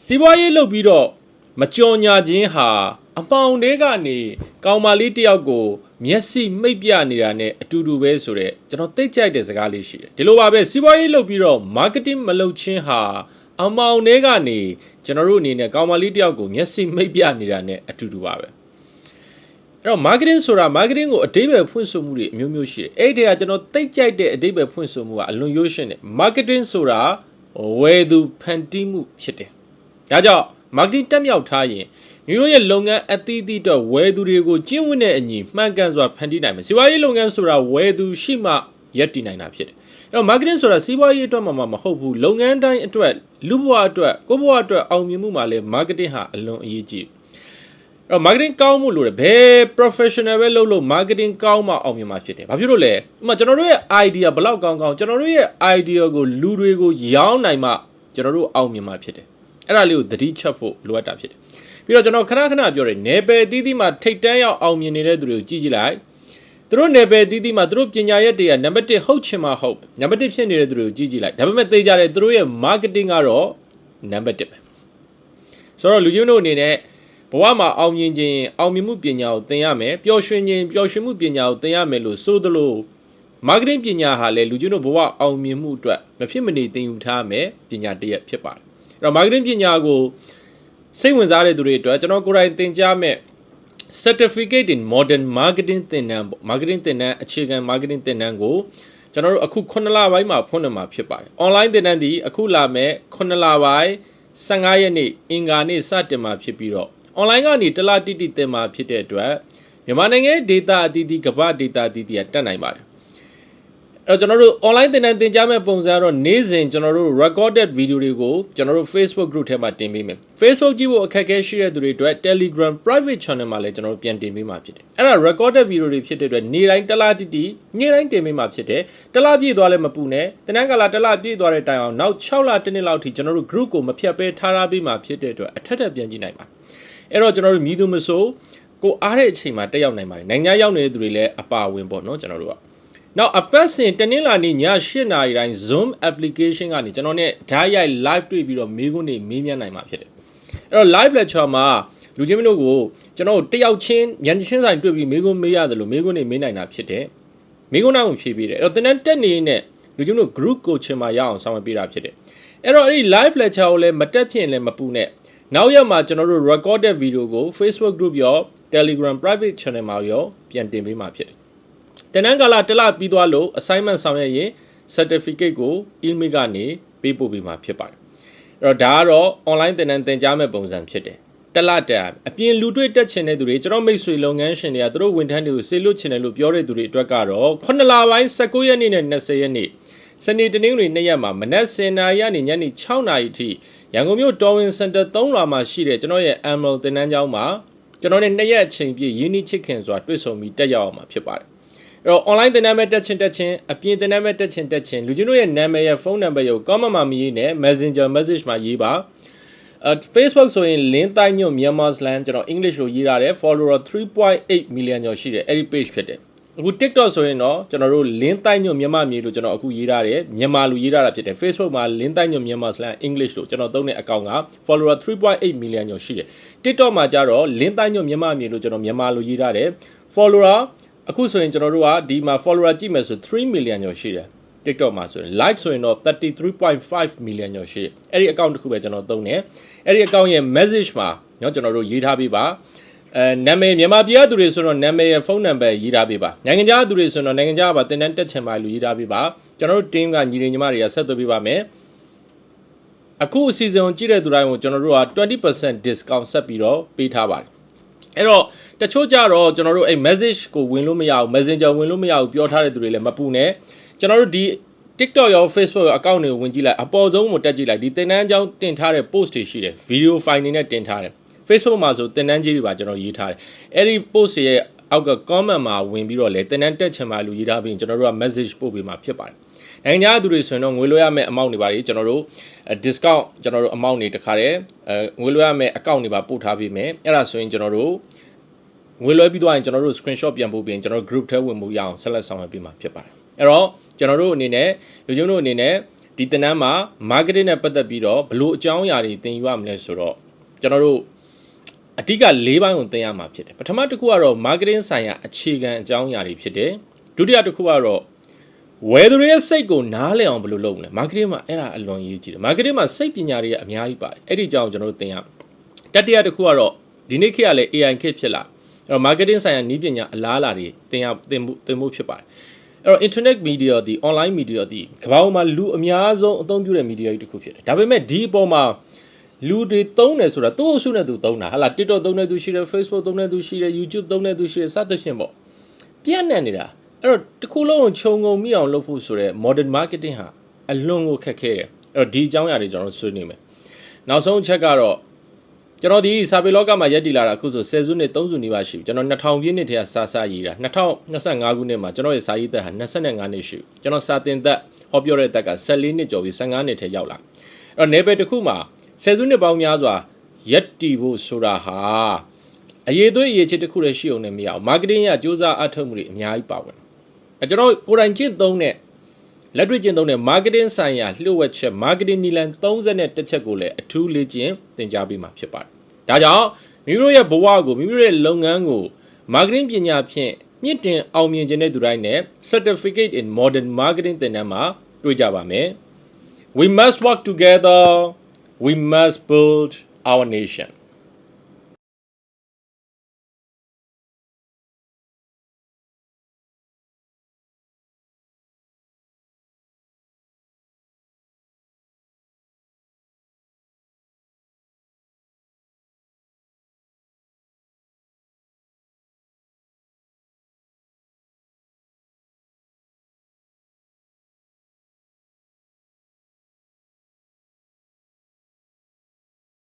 စီးပွားရေးလုပ်ပြီးတော့မကြော်ညာခြင်းဟာအပေါင်တွေကနေကောင်မလေးတယောက်ကိုမျက်စိမိတ်ပြနေတာနဲ့အတူတူပဲဆိုတော့ကျွန်တော်သိကြိုက်တဲ့စကားလေးရှိတယ်ဒီလိုပါပဲစီးပွားရေးလုပ်ပြီးတော့ marketing မလုပ်ခြင်းဟာအပေါင်တွေကနေကျွန်တော်တို့အနေနဲ့ကောင်မလေးတယောက်ကိုမျက်စိမိတ်ပြနေတာနဲ့အတူတူပါပဲအဲ့တော့ marketing ဆိုတာ marketing ကိုအဓိပ္ပာယ်ဖွင့်ဆိုမှုတွေအမျိုးမျိုးရှိတယ်အဲ့ဒီကကျွန်တော်သိကြိုက်တဲ့အဓိပ္ပာယ်ဖွင့်ဆိုမှုကအလွန်ရိုးရှင်းတယ် marketing ဆိုတာဝယ်သူဖန်တီးမှုဖြစ်တယ်ဒါကြောင့် marketing တက်မြောက်ထားရင်မျိုးတို့ရဲ့လုပ်ငန်းအသီးသီးတော့ဝယ်သူတွေကိုကျင့်ဝတ်တဲ့အညီမှန်ကန်စွာဖန်တီးနိုင်မယ်စီးပွားရေးလုပ်ငန်းဆိုတာဝယ်သူရှိမှရပ်တည်နိုင်တာဖြစ်တယ်အဲ့တော့ marketing ဆိုတာစီးပွားရေးအတွက်မှမဟုတ်ဘူးလုပ်ငန်းတိုင်းအတွက်လူဘဝအတွက်ကိုယ့်ဘဝအတွက်အောင်မြင်မှုမှာလည်း marketing ဟာအလွန်အရေးကြီးအဲ့တော့ marketing ကောင်းမှုလို့ဘယ် professional ပဲလုပ်လို့ marketing ကောင်းမှအောင်မြင်မှာဖြစ်တယ်ဘာဖြစ်လို့လဲဥပမာကျွန်တော်တို့ရဲ့ idea ဘလောက်ကောင်းကျွန်တော်တို့ရဲ့ idea ကိုလူတွေကိုရောင်းနိုင်မှကျွန်တော်တို့အောင်မြင်မှာဖြစ်တယ်အဲ့ဒါလေးကိုသတိချက်ဖို့လိုအပ်တာဖြစ်တယ်ပြီးတော့ကျွန်တော်ခဏပြောတယ်နယ်ပယ်တီးတီးမှာထိတ်တန်းရောက်အောင်မြင်နေတဲ့သူတွေကိုကြည့်ကြည့်လိုက်သူတို့နယ်ပယ်တီးတီးမှာသူတို့ပညာရက်တွေကနံပါတ်1ဟုတ်ချင်မှဟုတ်နံပါတ်1ဖြစ်နေတဲ့သူတွေကိုကြည့်ကြည့်လိုက်ဒါပေမဲ့သိကြတယ်သူတို့ရဲ့ marketing ကတော့နံပါတ်1ပဲဆိုတော့လူချင်းတို့အနေနဲ့ဘဝမှာအောင်မြင်ခြင်းအောင်မြင်မှုပညာကိုသင်ရမယ်ပျော်ရွှင်ခြင်းပျော်ရွှင်မှုပညာကိုသင်ရမယ်လို့ဆိုသလို marketing ပညာဟာလည်းလူချင်းတို့ဘဝအောင်မြင်မှုအတွက်မဖြစ်မနေသင်ယူထားမယ်ပညာတစ်ရပ်ဖြစ်ပါတယ်အဲ့တော့ marketing ပညာကိုစိတ်ဝင်စားတဲ့သူတွေအတွက်ကျွန်တော်ကိုယ်တိုင်သင်ကြားမဲ့ certificate in modern marketing သင်တန်းပေါ့ marketing သင်တန်းအခြေခံ marketing သင်တန်းကိုကျွန်တော်တို့အခု9လပိုင်းမှာဖွင့်နေမှာဖြစ်ပါတယ် online သင်တန်းဒီအခုလာမဲ့9လပိုင်း15ရက်နေ့အင်္ဂါနေ့စတင်မှာဖြစ်ပြီးတော့ online ကနေတလတိတိသင်မှာဖြစ်တဲ့အတွက်မြန်မာနိုင်ငံ data အသီးသီးကမ္ဘာ data အသီးသီးတက်နိုင်ပါတယ်အဲ့တော့ကျွန်တော်တို့ online သင်တန်းသင်ကြားမဲ့ပုံစံကတော့နေ့စဉ်ကျွန်တော်တို့ recorded video တွေကိုကျွန်တော်တို့ Facebook group ထဲမှာတင်ပေးမယ် Facebook ကြည့်ဖို့အခက်အခဲရှိတဲ့သူတွေအတွက် Telegram private channel မှာလည်းကျွန်တော်တို့ပြန်တင်ပေးမှာဖြစ်တယ်အဲ့ဒါ recorded video တွေဖြစ်တဲ့အတွက်နေ့တိုင်းတလားတိတိနေ့တိုင်းတင်ပေးမှာဖြစ်တယ်တလားပြည့်သွားလည်းမပူနဲ့သင်တန်းကာလတလားပြည့်သွားတဲ့တိုင်အောင်နောက်6လတစ်နှစ်လောက်ထိကျွန်တော်တို့ group ကိုမဖြတ်ပဲထားပေးမှာဖြစ်တဲ့အတွက်အထက်ထပ်ပြန်ကြည့်နိုင်ပါအဲ့တော့ကျွန်တော်တို့မြည်သူမဆိုကိုအားတဲ့အချိန်မှာတက်ရောက်နိုင်ပါတယ်နိုင်ငံရောက်နေတဲ့သူတွေလည်းအပါအဝင်ပေါ့နော်ကျွန်တော်တို့ကနောက်အပတ်စဉ်တနင်္လာနေ့ည8:00 နာရီတိုင်း Zoom application ကနေကျွန်တော်နဲ့ဓာတ်ရိုက် live တွေ့ပြီးတော့မေးခွန်းတွေမေးမြန်းနိုင်မှာဖြစ်တယ်အဲ့တော့ live lecture မှာလူချင်းတို့ကိုကျွန်တော်တယောက်ချင်းညံချင်းဆိုင်တွေ့ပြီးမေးခွန်းမေးရတယ်လို့မေးခွန်းတွေမေးနိုင်တာဖြစ်တယ်မေးခွန်းနောက်ဖြေပေးတယ်အဲ့တော့သင်တန်းတက်နေနဲ့လူချင်းတို့ group coaching မှာရအောင်ဆောင်ရွက်ပေးတာဖြစ်တယ်အဲ့တော့အဲ့ဒီ live lecture ကိုလည်းမတက်ဖြစ်ရင်လည်းမပူနဲ့နောက်ရက်မှာကျွန်တော်တို့ recorded video ကို Facebook group ရော Telegram private channel မှာရောပြန်တင်ပေးမှာဖြစ်တယ်တနင်္ဂနွေတလပြီးသွားလို့ assignment ဆောင်ရွက်ရင် certificate ကို email ကနေပေးပို့ပေးမှာဖြစ်ပါတယ်အဲ့တော့ဒါကတော့ online သင်တန်းသင်ကြားမဲ့ပုံစံဖြစ်တယ်တလတက်အပြင်လူတွေ့တက်ချင်တဲ့သူတွေကျွန်တော်မိတ်ဆွေလုပ်ငန်းရှင်တွေကသူတို့ဝန်ထမ်းတွေကိုစေလွတ်ချင်တယ်လို့ပြောတဲ့သူတွေအတွက်ကတော့9လပိုင်း19ရက်နေ့နဲ့20ရက်နေ့စနေတနင်္ဂနွေ2ရက်မှာမနက်10:00 နာရီကနေညနေ6:00 နာရီထိရန်ကုန်မြို့တော်ဝင်စင်တာ3လွာမှာရှိတဲ့ကျွန်တော်ရဲ့ annual သင်တန်းကျောင်းမှာကျွန်တော်နဲ့2ရက်အချိန်ပြည့်ရင်းနှီးချစ်ခင်စွာတွေ့ဆုံပြီးတက်ရောက်အောင်မှာဖြစ်ပါတယ်အဲ့တော့ online သင်တန်းမဲ့တက်ချင်းအပြင်သင်တန်းမဲ့တက်ချင်းလူချင်းတို့ရဲ့နာမည်ရဲ့ဖုန်းနံပါတ်ကို comment မှာမရေးနဲ့ Messenger message မှာရေးပါ Facebook ဆိုရင်လင်းတိုင်းညွတ်မြန်မာစလန်ကျွန်တော် English လို့ရေးထားတယ် follower 3.8 million ကျော်ရှိတယ်အဲ့ဒီ page ဖြစ်တယ်အခု TikTok ဆိုရင်တော့ကျွန်တော်တို့လင်းတိုင်းညွတ်မြန်မာမြေလို့ကျွန်တော်အခုရေးထားတယ်မြန်မာလူရေးထားတာဖြစ်တယ် Facebook မှာလင်းတိုင်းညွတ်မြန်မာစလန် English လို့ကျွန်တော်သုံးတဲ့ account က follower 3.8 million ကျော်ရှိတယ် TikTok မှာကျတော့လင်းတိုင်းညွတ်မြန်မာမြေလို့ကျွန်တော်မြန်မာလူရေးထားတယ် followerအခုဆိုရင်ကျွန်တော်တို့ကဒီမှာ follower ကြည့်မယ်ဆို3 million ကျော်ရှိတယ် TikTok မှာဆိုရင် like ဆိုရင်တော့ 33.5 million ကျော်ရှိတယ်အဲ့ဒီ account တစ်ခုပဲကျွန်တော်သုံးတယ်အဲ့ဒီ account ရဲ့ message မှာเนาะကျွန်တော်တို့ရေးထားပေးပါနာမည်မြန်မာပြည်ကသူတွေဆိုတော့နာမည်ရဲ့ဖုန်းနံပါတ်ရေးထားပေးပါနိုင်ငံခြားသူတွေဆိုတော့နိုင်ငံခြားပါတင်တန်းတက်ချင်ပါလို့ရေးထားပေးပါကျွန်တော်တို့ team ကညီညီမတွေကဆက်သွယ်ပေးပါမယ်အခုအစီအစဉ်ကိုကြည့်တဲ့သူတိုင်းကိုကျွန်တော်တို့က 20% discount ဆက်ပြီးတော့ပေးထားပါတယ်အဲ့တော့တချို့ကြတော့ကျွန်တော်တို့အဲ့ message ကိုဝင်လို့မရဘူး Messenger ဝင်လို့မရဘူးပြောထားတဲ့သူတွေလည်းမပူနဲ့ကျွန်တော်တို့ဒီ TikTok ရော Facebook ရော account တွေကိုဝင်ကြည့်လိုက်အပေါ်ဆုံးကိုတက်ကြည့်လိုက်ဒီသင်တန်းအကြောင်းတင်ထားတဲ့ post တွေရှိတယ် video file တွေနဲ့တင်ထားတယ် Facebook မှာဆိုသင်တန်းကြီးတွေပါကျွန်တော်ရေးထားတယ်အဲ့ဒီ post ရဲ့အောက်က comment မှာဝင်ပြီးတော့လေသင်တန်းတက်ချင်ပါလို့ရေးထားပြီးကျွန်တော်တို့က message ပို့ပေးမှာဖြစ်ပါတယ်နိုင်ငံခြားသူတွေဆိုရင်တော့ငွေလွှဲရမယ့် amount တွေပါလေကျွန်တော်တို့ discount ကျွန်တော်တို့ amount တွေတခါတည်းငွေလွှဲရမယ့် account တွေပါပို့ထားပေးမယ်အဲ့ဒါဆိုရင်ကျွန်တော်တို့ငွေလွှဲပြီးသွားရင်ကျွန်တော်တို့ screenshot ပြန်ပို့ပြီးရင်ကျွန်တော်တို့ group ထဲဝင်မှုရအောင်ဆက်လက်ဆောင်ရွက်ပေးမှာဖြစ်ပါတယ်အဲ့တော့ကျွန်တော်တို့အနေနဲ့လူချင်းတို့အနေနဲ့ ဒီသင်တန်းမှာ marketing နဲ့ပတ်သက်ပြီးတော့ဘလို့အကြောင်းအရာတွေသင်ယူရမလဲဆိုတော့ကျွန်တော်တို့အဓိက၄ပိုင်းကိုသင်ရမှာဖြစ်တယ်ပထမတစ်ခုကတော့ marketing ဆိုင်ရာအခြေခံအကြောင်းအရာတွေဖြစ်တယ်ဒုတိယတစ်ခုကတော့ဝယ်သူတွေရဲ့စိတ်ကိုနားလည်အောင်ဘယ်လိုလုပ်မလဲ marketing မှာအဲ့ဒါအလွန်ရေးကြည့်တယ် marketing မှာစိတ်ပညာတွေကအများကြီးပါတယ်အဲ့ဒီအကြောင်းကျွန်တော်တို့သင်ရတတိယတစ်ခုကတော့ဒီနေ့ခေတ်ကလည်း AI ခေတ်ဖြစ်လာအဲ့တော့ marketing ဆိုင်ရာနည်းပညာအလားအလာတွေသင်ဖို့ဖြစ်ပါတယ်အဲ့တော့ internet media ဒီ online media ဒီကမ္ဘာပေါ်မှာလူအများဆုံးအသုံးပြုတဲ့ media ကြီးတစ်ခုဖြစ်တယ်ဒါပေမဲ့ဒီအပေါ်မှာလူတွေသုံးတယ်ဆိုတာသူ့အစုနဲ့သူသုံးတာဟာလား TikTok သုံးတဲ့သူရှိတယ် Facebook သုံးတဲ့သူရှိတယ် YouTube သုံးတဲ့သူရှိတယ်စသဖြင့်ပေါ့ပြန့်နှံ့နေတာအဲ့တော့တစ်ခုလုံးကိုခြုံငုံမိအောင်လုပ်ဖို့ဆိုတဲ့ modern marketing ဟာအလွန်ကိုခက်ခဲတယ်အဲ့တော့ဒီအကြောင်းအရာတွေကျွန်တော်ဆွေးနွေးမယ်နောက်ဆုံးအချက်ကတော့ကျွန်တော်ဒီစာပေလောကမှာရက်တည်လာတာအခုဆို10စုနှစ်3စုနီးပါးရှိပြီကျွန်တော်2000ပြည့်နှစ်ထဲကစာရေးတာ2025ခုနှစ်မှာကျွန်တော်ရဲ့စာရေးသက်ဟာ25နှစ်ရှိကျွန်တော်စာသင်သက်ဟောပြောတဲ့သက်က14နှစ်ကျော်ပြီး15နှစ်ထဲရောက်လာအဲ့တော့နယ်ပယ်တစ်ခုမှာ10စုနှစ်ပေါင်းများစွာရက်တည်ဖို့ဆိုတာဟာအရေးသွေးအရေးချစ်တစ်ခုလည်းရှိအောင်လည်းမရအောင် marketing ရစ조사အထောက်မှုတွေအများကြီးပါဝင်ကျွန်တော်ကိုယ်တိုင်ကျင့်သုံးတဲ့လက်တွေ့ကျင့်သုံးတဲ့ marketing ဆိုင်ရာလျှို့ဝှက်ချက် marketing နည်းလမ်း31ချက်ကိုလည်းအထူးလေ့ကျင့်သင်ကြားပေးမှာဖြစ်ပါတယ်။ဒါကြောင့်မိမိတို့ရဲ့ဘဝကိုမိမိတို့ရဲ့လုပ်ငန်းကို marketing ပညာဖြင့်မြင့်တင်အောင်မြင်ခြင်းတဲ့သူတိုင်းနဲ့ certificate in modern marketing သင်တန်းမှာတွေ့ကြပါမယ်။ We must work together. We must build our nation.